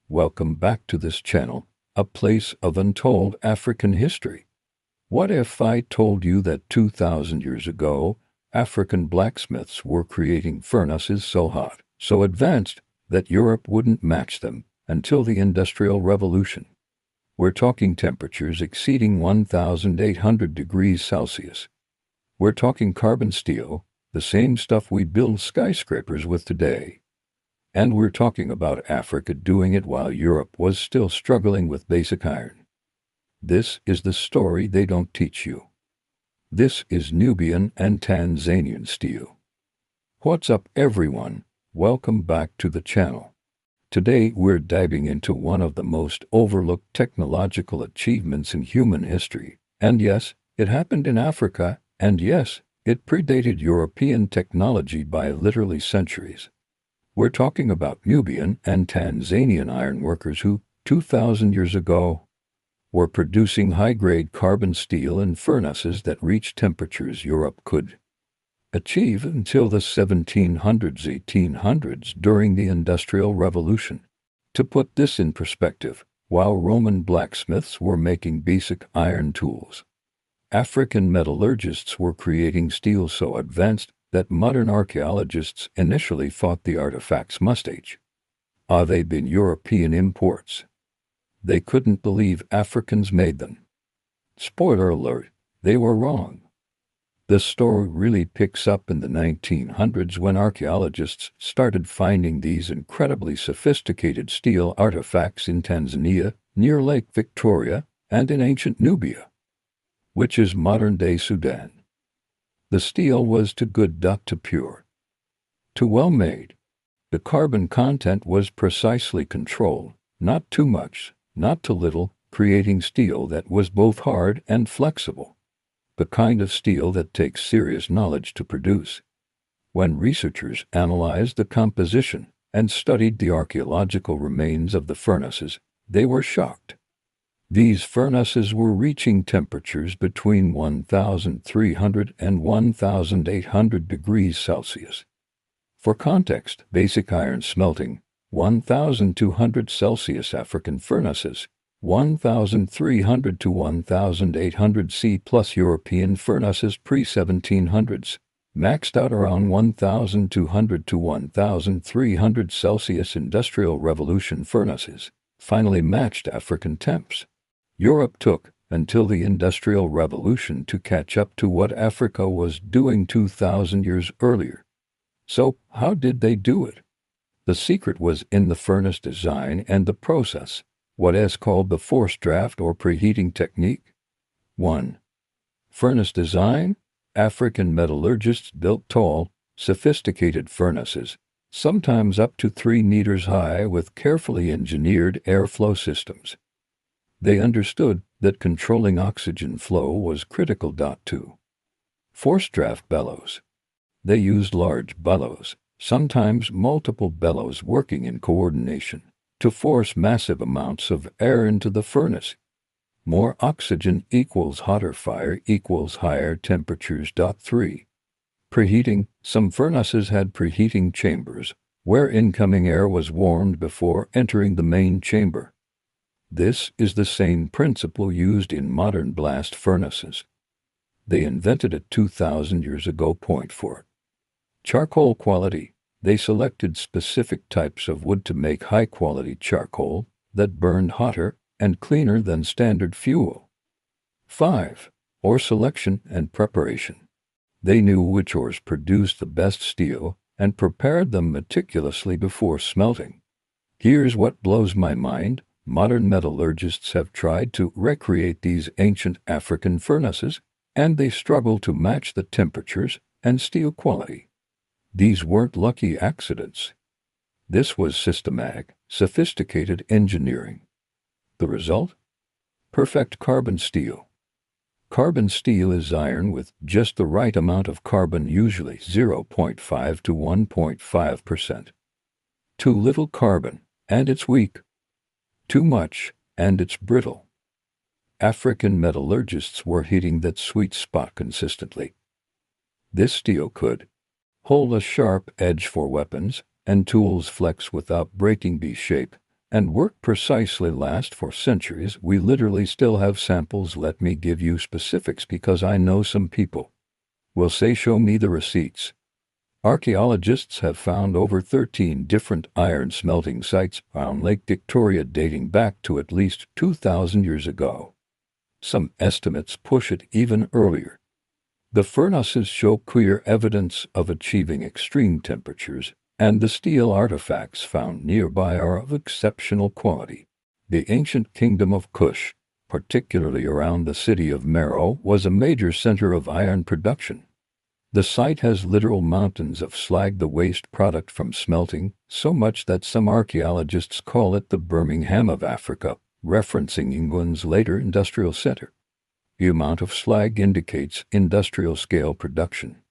Welcome back to this channel, a place of untold African history. What if I told you that 2,000 years ago, African blacksmiths were creating furnaces so hot, so advanced, that Europe wouldn't match them until the Industrial Revolution? We're talking temperatures exceeding 1,800 degrees Celsius. We're talking carbon steel, the same stuff we build skyscrapers with today. And we're talking about Africa doing it while Europe was still struggling with basic iron. This is the story they don't teach you. This is Nubian and Tanzanian steel. What's up, everyone? Welcome back to the channel. Today we're diving into one of the most overlooked technological achievements in human history. And yes, it happened in Africa, and yes, it predated European technology by literally centuries. We're talking about Nubian and Tanzanian ironworkers who, 2,000 years ago, were producing high-grade carbon steel in furnaces that reached temperatures Europe could achieve until the 1700s, 1800s during the Industrial Revolution. To put this in perspective, while Roman blacksmiths were making basic iron tools, African metallurgists were creating steel so advanced that modern archaeologists initially thought the artifacts must age. They'd been European imports. They couldn't believe Africans made them. Spoiler alert, they were wrong. The story really picks up in the 1900s when archaeologists started finding these incredibly sophisticated steel artifacts in Tanzania, near Lake Victoria, and in ancient Nubia, which is modern-day Sudan. The steel was too good, too pure, too well made. The carbon content was precisely controlled, not too much, not too little, creating steel that was both hard and flexible. The kind of steel that takes serious knowledge to produce. When researchers analyzed the composition and studied the archaeological remains of the furnaces, they were shocked. These furnaces were reaching temperatures between 1,300 and 1,800 degrees Celsius. For context, basic iron smelting, 1,200 Celsius. African furnaces, 1,300 to 1,800 C plus. European furnaces pre-1700s, maxed out around 1,200 to 1,300 Celsius. Industrial Revolution furnaces finally matched African temps. Europe took until the Industrial Revolution to catch up to what Africa was doing 2,000 years earlier. So, how did they do it? The secret was in the furnace design and the process, what is called the forced draft or preheating technique. 1. Furnace design. African metallurgists built tall, sophisticated furnaces, sometimes up to 3 meters high, with carefully engineered airflow systems. They understood that controlling oxygen flow was critical. 2. Forced draft bellows. They used large bellows, sometimes multiple bellows working in coordination, to force massive amounts of air into the furnace. More oxygen equals hotter fire equals higher temperatures. 3. Preheating. Some furnaces had preheating chambers, where incoming air was warmed before entering the main chamber. This is the same principle used in modern blast furnaces. They invented it 2,000 years ago. 4. Charcoal quality. They selected specific types of wood to make high-quality charcoal that burned hotter and cleaner than standard fuel. 5. Ore selection and preparation. They knew which ores produced the best steel and prepared them meticulously before smelting. Here's what blows my mind. Modern metallurgists have tried to recreate these ancient African furnaces, and they struggle to match the temperatures and steel quality. These weren't lucky accidents. This was systematic, sophisticated engineering. The result? Perfect carbon steel. Carbon steel is iron with just the right amount of carbon, usually 0.5 to 1.5%. Too little carbon, and it's weak. Too much, and it's brittle. African metallurgists were hitting that sweet spot consistently. This steel could hold a sharp edge for weapons, and tools flex without breaking B shape, and worked precisely last for centuries. We literally still have samples. Let me give you specifics because I know some people will say, show me the receipts. Archaeologists have found over 13 different iron smelting sites around Lake Victoria dating back to at least 2,000 years ago. Some estimates push it even earlier. The furnaces show clear evidence of achieving extreme temperatures, and the steel artifacts found nearby are of exceptional quality. The ancient kingdom of Kush, particularly around the city of Meroe, was a major center of iron production. The site has literal mountains of slag, the waste product from smelting, so much that some archaeologists call it the Birmingham of Africa, referencing England's later industrial center. The amount of slag indicates industrial-scale production.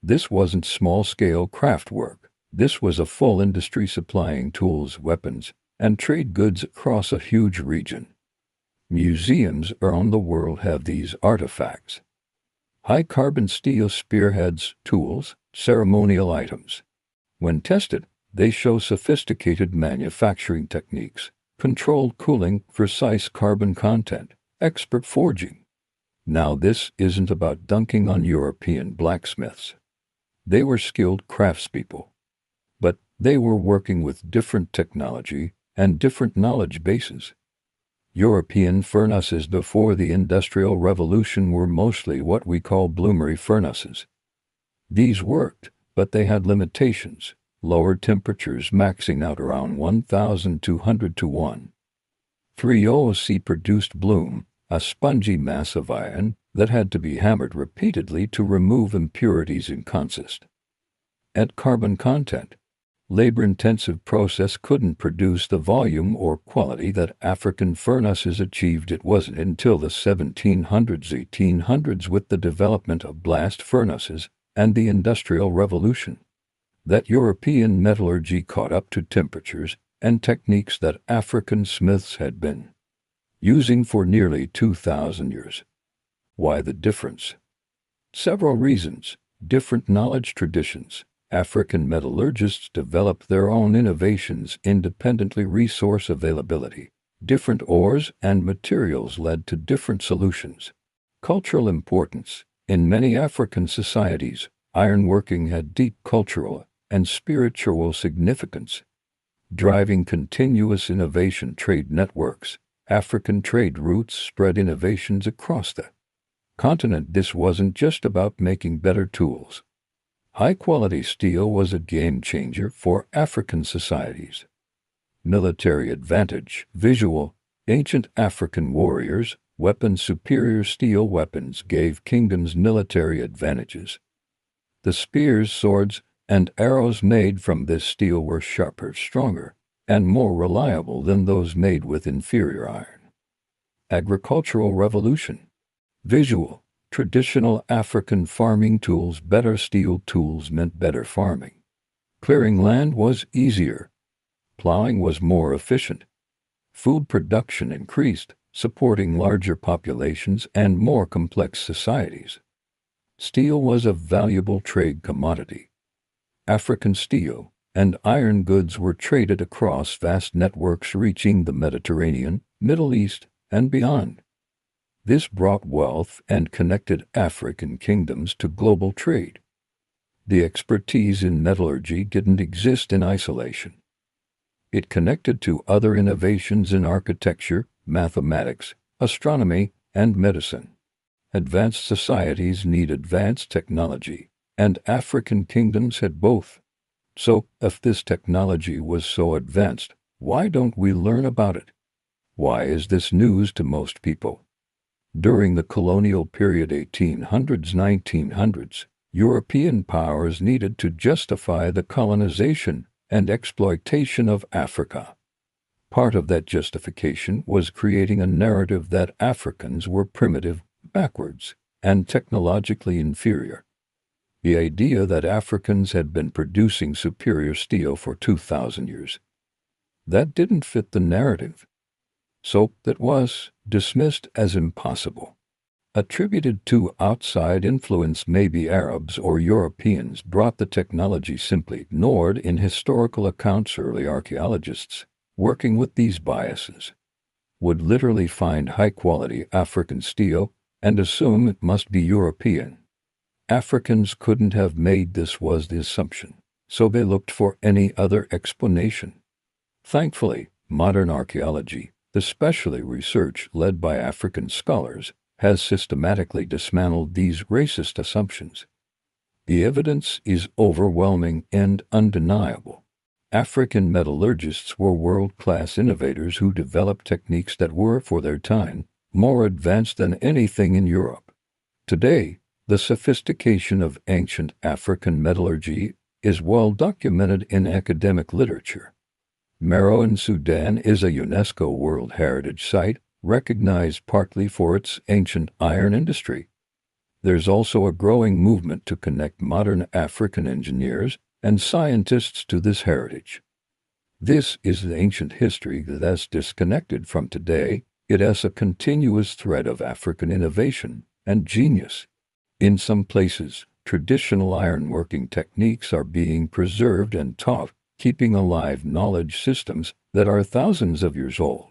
This wasn't small-scale craft work. This was a full industry supplying tools, weapons, and trade goods across a huge region. Museums around the world have these artifacts. High-carbon steel spearheads, tools, ceremonial items. When tested, they show sophisticated manufacturing techniques, controlled cooling, precise carbon content, expert forging. Now, this isn't about dunking on European blacksmiths. They were skilled craftspeople, but they were working with different technology and different knowledge bases. European furnaces before the Industrial Revolution were mostly what we call bloomery furnaces. These worked, but they had limitations, lower temperatures maxing out around 1,200 to 1.30 C produced bloom, a spongy mass of iron that had to be hammered repeatedly to remove impurities in consist. At carbon content, labor-intensive process couldn't produce the volume or quality that African furnaces achieved. It wasn't until the 1700s-1800s, with the development of blast furnaces and the Industrial Revolution, that European metallurgy caught up to temperatures and techniques that African smiths had been using for nearly 2,000 years. Why the difference? Several reasons. Different knowledge traditions. African metallurgists developed their own innovations independently. Resource availability. Different ores and materials led to different solutions. Cultural importance. In many African societies, ironworking had deep cultural and spiritual significance, driving continuous innovation. Trade networks. African trade routes spread innovations across the continent. This wasn't just about making better tools. High-quality steel was a game-changer for African societies. Military advantage. Visual. Ancient African warriors, weapons. Superior steel weapons gave kingdoms military advantages. The spears, swords, and arrows made from this steel were sharper, stronger, and more reliable than those made with inferior iron. Agricultural revolution. Visual. Traditional African farming tools. Better steel tools meant better farming. Clearing land was easier. Plowing was more efficient. Food production increased, supporting larger populations and more complex societies. Steel was a valuable trade commodity. African steel and iron goods were traded across vast networks reaching the Mediterranean, Middle East, and beyond. This brought wealth and connected African kingdoms to global trade. The expertise in metallurgy didn't exist in isolation. It connected to other innovations in architecture, mathematics, astronomy, and medicine. Advanced societies need advanced technology, and African kingdoms had both. So, if this technology was so advanced, why don't we learn about it? Why is this news to most people? During the colonial period 1800s-1900s, European powers needed to justify the colonization and exploitation of Africa. Part of that justification was creating a narrative that Africans were primitive, backwards, and technologically inferior. The idea that Africans had been producing superior steel for 2,000 years. That didn't fit the narrative. So that was dismissed as impossible. Attributed to outside influence. Maybe Arabs or Europeans brought the technology. Simply ignored in historical accounts. Early archaeologists working with these biases, would literally find high-quality African steel and assume it must be European. Africans couldn't have made this was the assumption, so they looked for any other explanation. Thankfully, modern archaeology, especially research led by African scholars, has systematically dismantled these racist assumptions. The evidence is overwhelming and undeniable. African metallurgists were world-class innovators who developed techniques that were, for their time, more advanced than anything in Europe. Today, the sophistication of ancient African metallurgy is well documented in academic literature. Meroe in Sudan is a UNESCO World Heritage Site, recognized partly for its ancient iron industry. There's also a growing movement to connect modern African engineers and scientists to this heritage. This is the ancient history that's disconnected from today. It has a continuous thread of African innovation and genius. In some places, traditional ironworking techniques are being preserved and taught, keeping alive knowledge systems that are thousands of years old.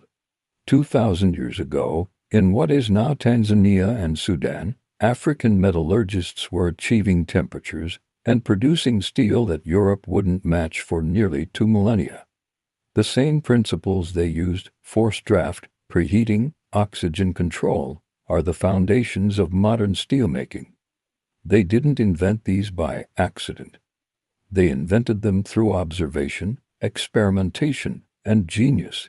2,000 years ago, in what is now Tanzania and Sudan, African metallurgists were achieving temperatures and producing steel that Europe wouldn't match for nearly 2 millennia. The same principles they used, forced draft, preheating, oxygen control, are the foundations of modern steelmaking. They didn't invent these by accident. They invented them through observation, experimentation, and genius.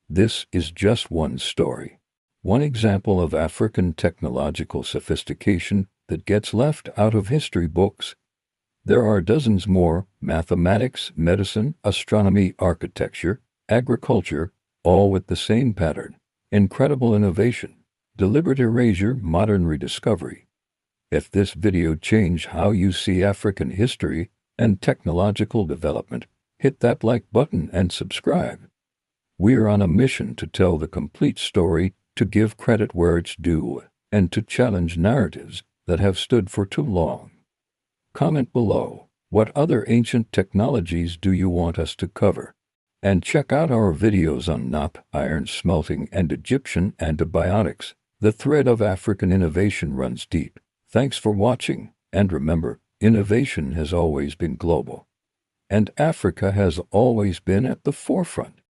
This is just one story, one example of African technological sophistication that gets left out of history books. There are dozens more: mathematics, medicine, astronomy, architecture, agriculture, all with the same pattern: incredible innovation, deliberate erasure, modern rediscovery. If this video changed how you see African history and technological development, hit that like button and subscribe. We're on a mission to tell the complete story, to give credit where it's due, and to challenge narratives that have stood for too long. Comment below, what other ancient technologies do you want us to cover? And check out our videos on NAP, iron smelting, and Egyptian antibiotics. The thread of African innovation runs deep. Thanks for watching, and remember, innovation has always been global. And Africa has always been at the forefront.